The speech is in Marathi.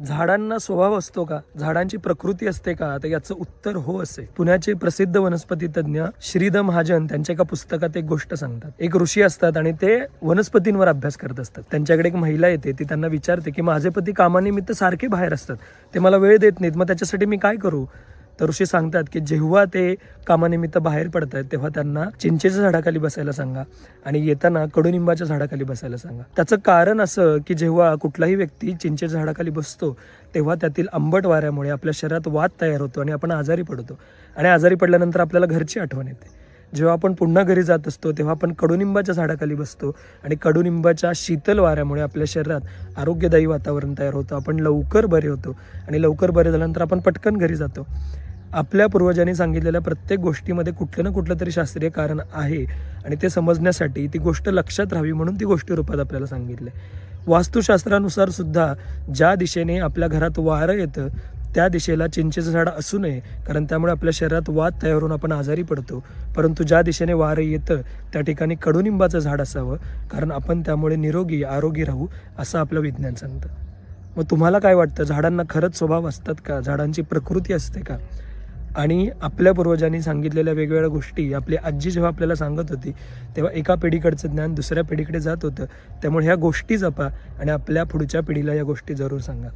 झाडांना स्वभाव असतो का? झाडांची प्रकृती असते का? तर याचं उत्तर हो असे. पुण्याचे प्रसिद्ध वनस्पती तज्ज्ञ श्रीद महाजन त्यांच्या एका पुस्तकात एक गोष्ट सांगतात. एक ऋषी असतात आणि ते वनस्पतींवर अभ्यास करत असतात. त्यांच्याकडे एक महिला येते, ती त्यांना विचारते की माझे पती कामानिमित्त सारखे बाहेर असतात, ते मला वेळ देत नाहीत, मग त्याच्यासाठी मी काय करू? तर ऋषी सांगतात की जेव्हा ते कामानिमित्त बाहेर पडतात तेव्हा त्यांना चिंचेच्या झाडाखाली बसायला सांगा आणि येताना कडुनिंबाच्या झाडाखाली बसायला सांगा. त्याचं कारण असं की जेव्हा कुठलाही व्यक्ती चिंचेच्या झाडाखाली बसतो तेव्हा त्यातील आंबट वाऱ्यामुळे आपल्या शरीरात वात तयार होतो आणि आपण आजारी पडतो आणि आजारी पडल्यानंतर आपल्याला घरची आठवण येते. जेव्हा आपण पुन्हा घरी जात असतो तेव्हा आपण कडुनिंबाच्या झाडाखाली बसतो आणि कडुनिंबाच्या शीतल वाऱ्यामुळे आपल्या शरीरात आरोग्यदायी वातावरण तयार होतं, आपण लवकर बरे होतो आणि लवकर बरे झाल्यानंतर आपण पटकन घरी जातो. आपल्या पूर्वजांनी सांगितलेल्या प्रत्येक गोष्टीमध्ये कुठलं ना कुठलं तरी शास्त्रीय कारण आहे आणि ते समजण्यासाठी ती गोष्ट लक्षात राहावी म्हणून ती गोष्टी रूपात आपल्याला सांगितले. वास्तुशास्त्रानुसार सुद्धा ज्या दिशेने आपल्या घरात वारं येतं त्या दिशेला चिंचेचं झाड असू नये, कारण त्यामुळे आपल्या शरीरात वात तयार होऊन आपण आजारी पडतो. परंतु ज्या दिशेने वारं येतं त्या ठिकाणी कडुनिंबाचं झाड असावं, कारण आपण त्यामुळे निरोगी आरोगी राहू असं आपलं विज्ञान सांगतं. मग तुम्हाला काय वाटतं, झाडांना खरंच स्वभाव असतात का? झाडांची प्रकृती असते का? आणि आपल्या पूर्वजांनी सांगितलेल्या वेगवेगळ्या गोष्टी आपली आजी जेव्हा आपल्याला सांगत होती तेव्हा एका पिढीकडचं ज्ञान दुसऱ्या पिढीकडे जात होतं. त्यामुळे ह्या गोष्टी जपा आणि आपल्या पुढच्या पिढीला या गोष्टी जरूर सांगा.